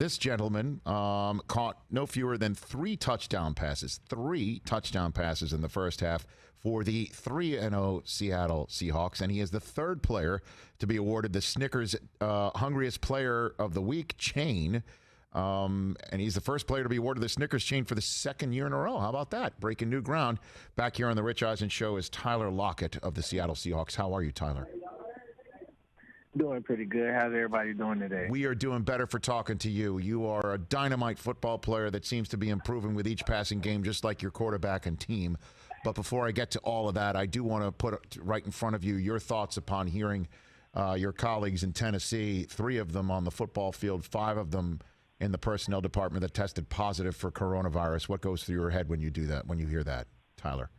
This gentleman caught no fewer than 3 touchdown passes in the first half for the 3-0 Seattle Seahawks, and he is the third player to be awarded the Snickers Hungriest Player of the Week chain. And he's the first player to be awarded the Snickers chain for the second year in a row. How about that? Breaking new ground. Back here on the Rich Eisen Show is Tyler Lockett of the Seattle Seahawks. How are you, Tyler? Doing pretty good. How's everybody doing today? We are doing better for talking to you. You are a dynamite football player that seems to be improving with each passing game, just like your quarterback and team. But before I get to all of that, I do want to put right in front of you your thoughts upon hearing your colleagues in Tennessee, 3 of them on the football field, 5 of them in the personnel department that tested positive for coronavirus. What goes through your head when you do that, when you hear that, Tyler?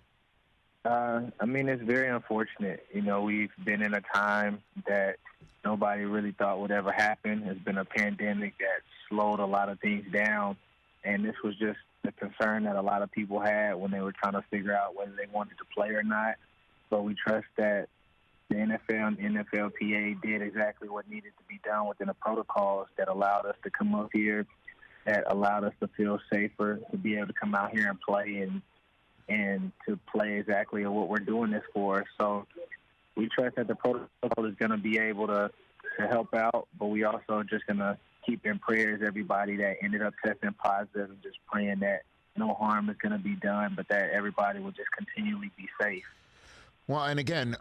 It's very unfortunate. We've been in a time that nobody really thought would ever happen. It's been a pandemic that slowed a lot of things down, and this was just the concern that a lot of people had when they were trying to figure out whether they wanted to play or not. But we trust that the NFL and NFLPA did exactly what needed to be done within the protocols that allowed us to come up here, that allowed us to feel safer, to be able to come out here and play and to play exactly what we're doing this for. So we trust that the protocol is going to be able to help out, but we also just going to keep in prayers everybody that ended up testing positive and just praying that no harm is going to be done, but that everybody will just continually be safe. Well, and again,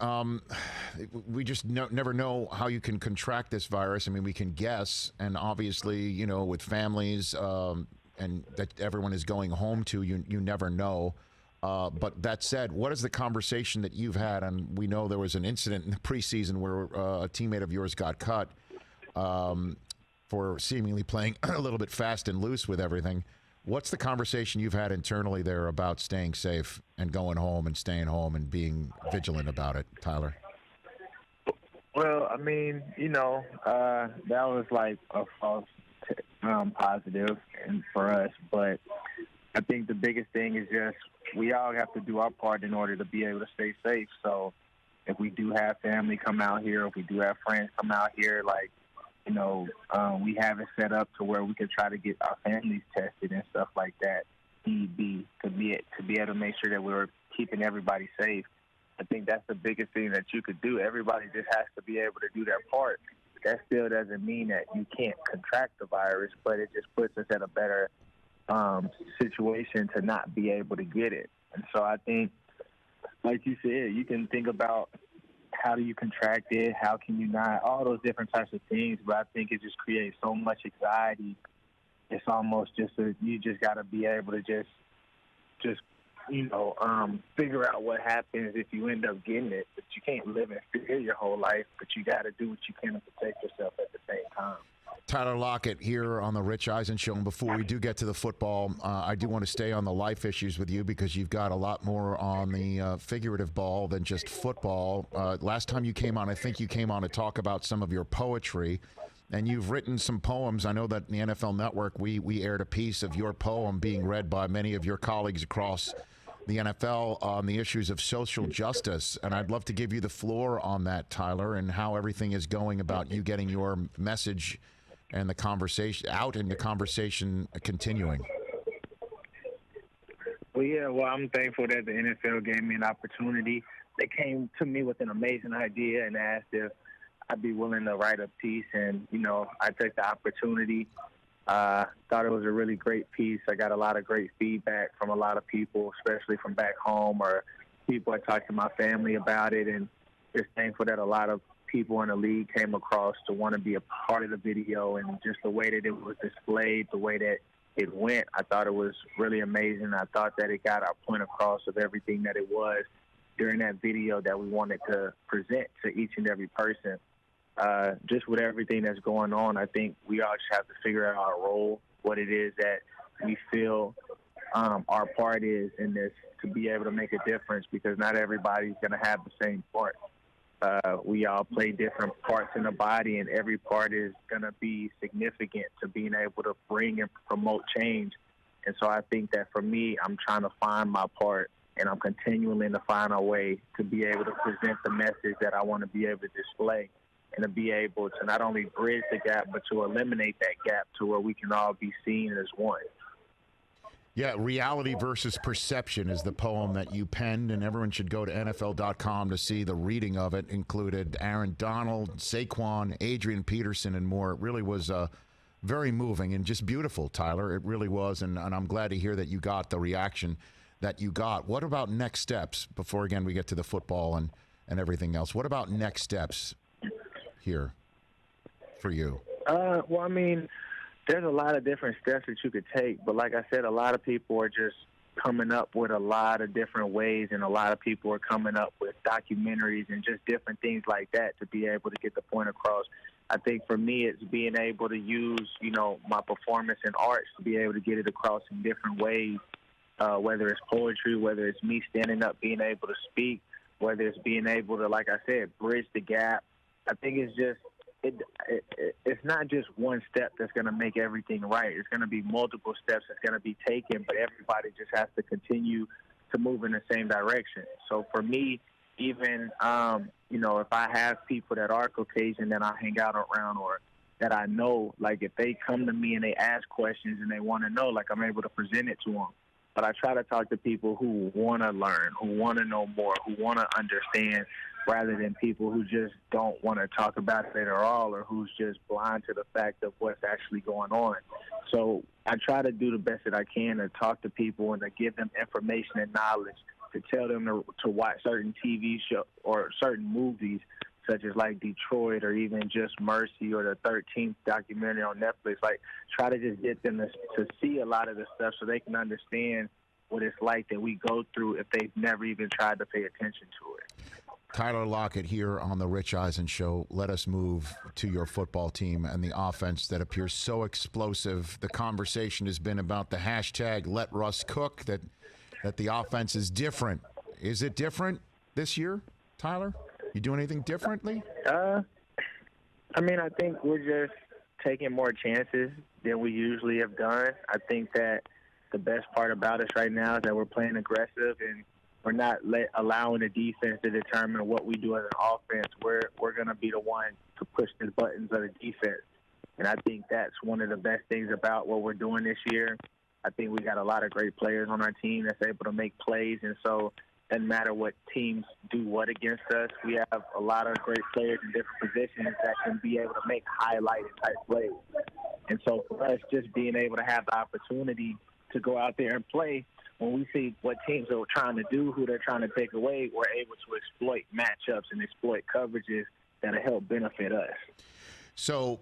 we just never know how you can contract this virus. I mean, we can guess, and obviously, with families and that everyone is going home to, you never know. But that said, what is the conversation that you've had? And we know there was an incident in the preseason where a teammate of yours got cut for seemingly playing a little bit fast and loose with everything. What's the conversation you've had internally there about staying safe and going home and staying home and being vigilant about it, Tyler? Well, that was like a false positive and for us, but I think the biggest thing is just we all have to do our part in order to be able to stay safe. So if we do have family come out here, if we do have friends come out here, we have it set up to where we could try to get our families tested and stuff like that, to be able to make sure that we're keeping everybody safe. I think that's the biggest thing that you could do. Everybody just has to be able to do their part. That still doesn't mean that you can't contract the virus, but it just puts us at a better situation to not be able to get it. And so I think, like you said, you can think about how do you contract it, how can you not, all those different types of things, but I think it just creates so much anxiety. It's almost you just got to be able to just figure out what happens if you end up getting it. But you can't live in fear your whole life, but you got to do what you can to protect yourself at the same time. Tyler Lockett here on the Rich Eisen Show. And before we do get to the football, I do want to stay on the life issues with you because you've got a lot more on the figurative ball than just football. Last time you came on, I think you came on to talk about some of your poetry, and you've written some poems. I know that in the NFL Network, we aired a piece of your poem being read by many of your colleagues across the NFL on the issues of social justice. And I'd love to give you the floor on that, Tyler, and how everything is going about you getting your message and the conversation out and the conversation continuing. Well, I'm thankful that the NFL gave me an opportunity. They came to me with an amazing idea and asked if I'd be willing to write a piece, and, I took the opportunity. Thought it was a really great piece. I got a lot of great feedback from a lot of people, especially from back home, or people I talked to my family about it, and just thankful that a lot of people in the league came across to want to be a part of the video, and just the way that it was displayed, the way that it went, I thought it was really amazing. I thought that it got our point across of everything that it was during that video that we wanted to present to each and every person. Just with everything that's going on, I think we all just have to figure out our role, what it is that we feel our part is in this, to be able to make a difference, because not everybody's going to have the same part. We all play different parts in the body, and every part is going to be significant to being able to bring and promote change. And so I think that for me, I'm trying to find my part, and I'm continuing to find a way to be able to present the message that I want to be able to display. and to be able to not only bridge the gap, but to eliminate that gap to where we can all be seen as one. Yeah, reality versus perception is the poem that you penned, and everyone should go to NFL.com to see the reading of it. Included Aaron Donald, Saquon, Adrian Peterson, and more. It really was very moving and just beautiful, Tyler. It really was, and I'm glad to hear that you got the reaction that you got. What about next steps before, again, we get to the football and everything else? What about next steps here for you? Well, I mean, there's a lot of different steps that you could take, but like I said, a lot of people are just coming up with a lot of different ways, and a lot of people are coming up with documentaries and just different things like that to be able to get the point across. I think for me, it's being able to use, my performance in arts to be able to get it across in different ways, whether it's poetry, whether it's me standing up, being able to speak, whether it's being able to, like I said, bridge the gap. I think it's just, it's not just one step that's going to make everything right. It's going to be multiple steps that's going to be taken, but everybody just has to continue to move in the same direction. So for me, even, if I have people that are Caucasian that I hang out around or that I know, like if they come to me and they ask questions and they want to know, like I'm able to present it to them. But I try to talk to people who want to learn, who want to know more, who want to understand, rather than people who just don't want to talk about it at all or who's just blind to the fact of what's actually going on. So I try to do the best that I can to talk to people and to give them information and knowledge, to tell them to watch certain TV shows or certain movies, such as like Detroit or even Just Mercy or the 13th documentary on Netflix. Like, try to just get them to see a lot of the stuff so they can understand what it's like that we go through if they've never even tried to pay attention to it. Tyler Lockett here on the Rich Eisen Show. Let us move to your football team and the offense that appears so explosive. The conversation has been about the hashtag Let Russ Cook, that the offense is different. Is it different this year, Tyler? You do anything differently? I think we're just taking more chances than we usually have done. I think that the best part about us right now is that we're playing aggressive and we're not allowing the defense to determine what we do as an offense. We're going to be the one to push the buttons of the defense. And I think that's one of the best things about what we're doing this year. I think we got a lot of great players on our team that's able to make plays. And so it doesn't matter what teams do what against us. We have a lot of great players in different positions that can be able to make highlighted type plays. And so for us, just being able to have the opportunity to go out there and play, when we see what teams are trying to do, who they're trying to take away, we're able to exploit matchups and exploit coverages that'll help benefit us. So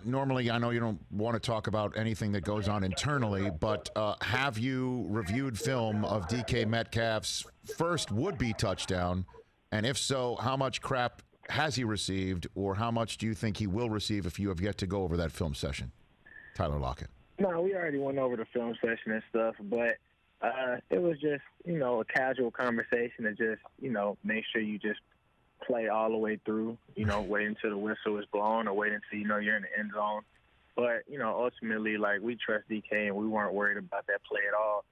normally, I know you don't want to talk about anything that goes on internally, but have you reviewed film of DK Metcalf's first would-be touchdown? And if so, how much crap has he received, or how much do you think he will receive if you have yet to go over that film session? Tyler Lockett. No, we already went over the film session and stuff, but it was just, a casual conversation to just, make sure you just play all the way through, wait until the whistle is blown or wait until, you're in the end zone. But, ultimately, like, we trust DK and we weren't worried about that play at all.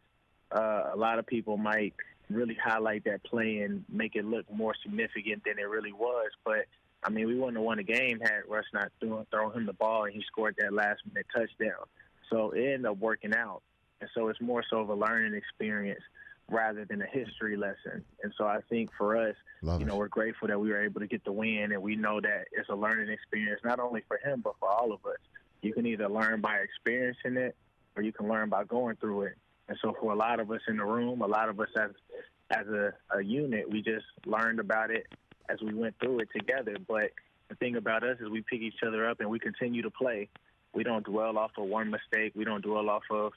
A lot of people might really highlight that play and make it look more significant than it really was. But, we wouldn't have won the game had Russ not thrown him the ball and he scored that last-minute touchdown. So it ended up working out. And so it's more so of a learning experience rather than a history lesson. And so I think for us, we're grateful that we were able to get the win, and we know that it's a learning experience, not only for him, but for all of us. You can either learn by experiencing it or you can learn by going through it. And so for a lot of us in the room, a lot of us as a unit, we just learned about it as we went through it together. But the thing about us is we pick each other up and we continue to play. We don't dwell off of one mistake. We don't dwell off of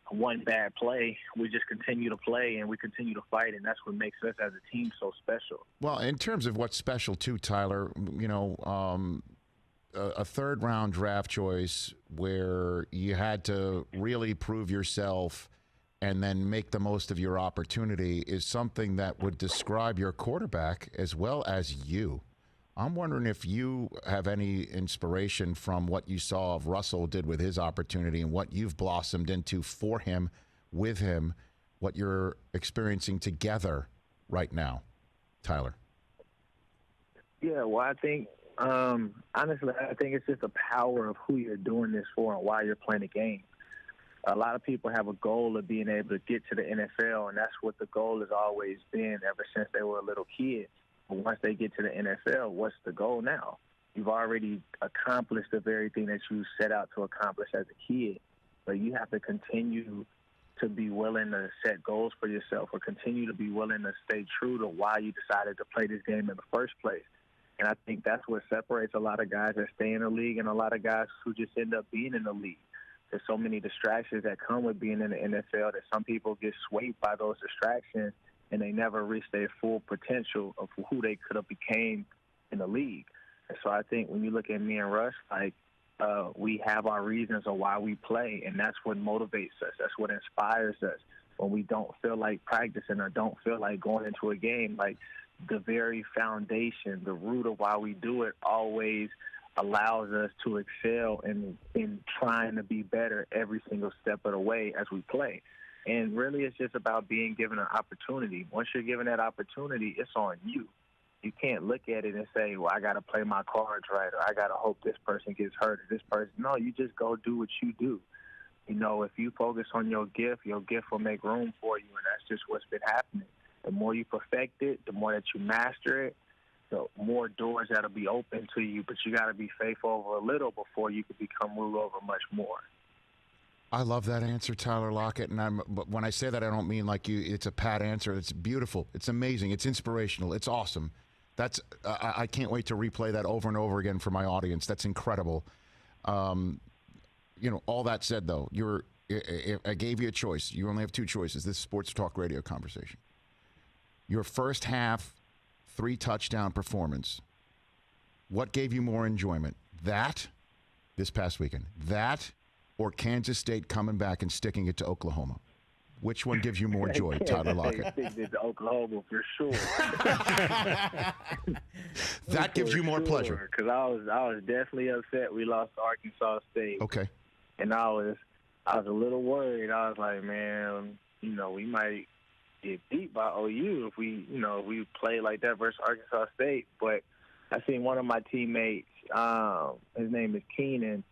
one bad play. We just continue to play and we continue to fight, and that's what makes us as a team so special. Well, in terms of what's special too, Tyler, a third-round draft choice where you had to really prove yourself and then make the most of your opportunity is something that would describe your quarterback as well as you. I'm wondering if you have any inspiration from what you saw of Russell did with his opportunity and what you've blossomed into for him, with him, what you're experiencing together right now, Tyler. Yeah, well, I think, Honestly, I think it's just the power of who you're doing this for and why you're playing the game. A lot of people have a goal of being able to get to the NFL, and that's what the goal has always been ever since they were a little kid. But once they get to the NFL, what's the goal now? You've already accomplished the very thing that you set out to accomplish as a kid, but you have to continue to be willing to set goals for yourself or continue to be willing to stay true to why you decided to play this game in the first place. And I think that's what separates a lot of guys that stay in the league and a lot of guys who just end up being in the league. There's so many distractions that come with being in the NFL that some people get swayed by those distractions and they never reach their full potential of who they could have became in the league. And so I think when you look at me and Russ, we have our reasons of why we play, and that's what motivates us. That's what inspires us when we don't feel like practicing or don't feel like going into a game. Like, the very foundation, the root of why we do it always allows us to excel in trying to be better every single step of the way as we play. And really it's just about being given an opportunity. Once you're given that opportunity, it's on you. You can't look at it and say, well, I got to play my cards right, or I got to hope this person gets hurt or this person. No, you just go do what you do. You know, if you focus on your gift will make room for you, and that's just what's been happening. The more you perfect it, the more that you master it, the more doors that'll be open to you, but you got to be faithful over a little before you can become ruled over much more. I love that answer, Tyler Lockett. But when I say that, I don't mean like it's a pat answer. It's beautiful. It's amazing. It's inspirational. It's awesome. I can't wait to replay that over and over again for my audience. That's incredible. All that said, though, I gave you a choice. You only have two choices. This sports talk radio conversation. Your first half 3-touchdown performance, what gave you more enjoyment? That, this past weekend, that, or Kansas State coming back and sticking it to Oklahoma? Which one gives you more joy, Tyler Lockett? Sticking it to Oklahoma for sure. That gives you more pleasure. Because I was definitely upset we lost to Arkansas State. Okay. And I was a little worried. I was like, man, we might get beat by OU if we play like that versus Arkansas State. But I seen one of my teammates, his name is Keenan,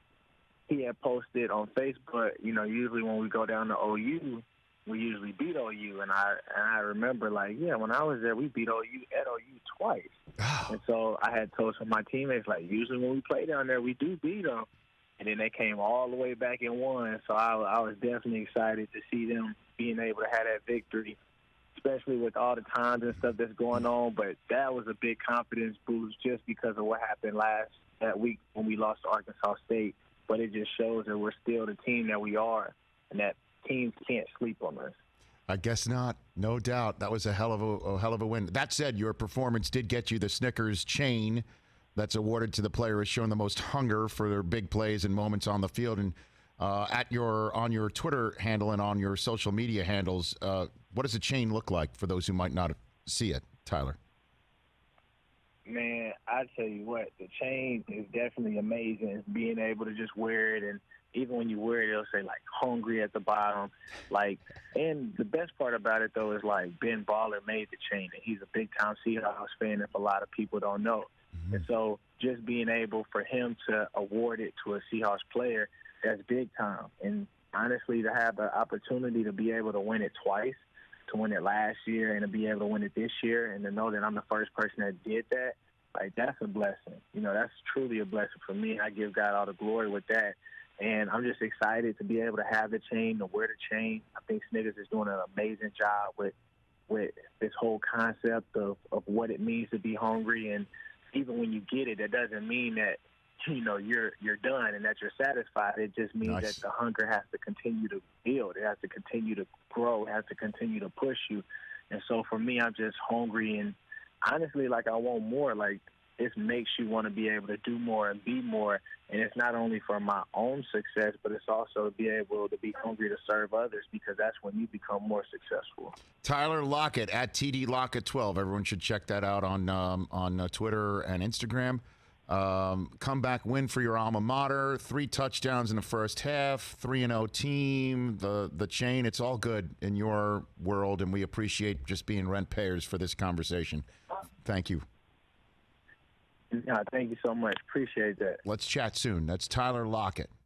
he had posted on Facebook, usually when we go down to OU, we usually beat OU. And I remember, when I was there, we beat OU at OU twice. And so I had told some of my teammates, usually when we play down there, we do beat them. And then they came all the way back and won. So I was definitely excited to see them being able to have that victory, especially with all the times and stuff that's going on. But that was a big confidence boost just because of what happened that week when we lost to Arkansas State. But it just shows that we're still the team that we are and that teams can't sleep on us. I guess not. No doubt. That was a hell of a win. That said, your performance did get you the Snickers chain that's awarded to the player who's shown the most hunger for their big plays and moments on the field. And on your Twitter handle and on your social media handles, what does the chain look like for those who might not see it, Tyler? Man, I tell you what, the chain is definitely amazing. Being able to just wear it, and even when you wear it, it'll say hungry at the bottom. And the best part about it though is Ben Baller made the chain, and he's a big time Seahawks fan, if a lot of people don't know. Mm-hmm. And so just being able for him to award it to a Seahawks player, that's big time. And honestly, to have the opportunity to be able to win it twice, to win it last year and to be able to win it this year, and to know that I'm the first person that did that, that's a blessing. That's truly a blessing for me. I give God all the glory with that. And I'm just excited to be able to have the chain, to wear the chain. I think Snickers is doing an amazing job with this whole concept of what it means to be hungry. And even when you get it, that doesn't mean that you're done and that you're satisfied. It just means that the hunger has to continue to build. It has to continue to grow. It has to continue to push you. And so for me, I'm just hungry, and honestly, I want more. This makes you want to be able to do more and be more. And it's not only for my own success, but it's also to be able to be hungry to serve others, because that's when you become more successful. Tyler Lockett at TD Lockett 12. Everyone should check that out on Twitter and Instagram. Comeback win for your alma mater, 3 touchdowns in the first half, 3-0 team, the chain. It's all good in your world, and we appreciate just being rent payers for this conversation. Thank you. Yeah, thank you so much. Appreciate that. Let's chat soon. That's Tyler Lockett.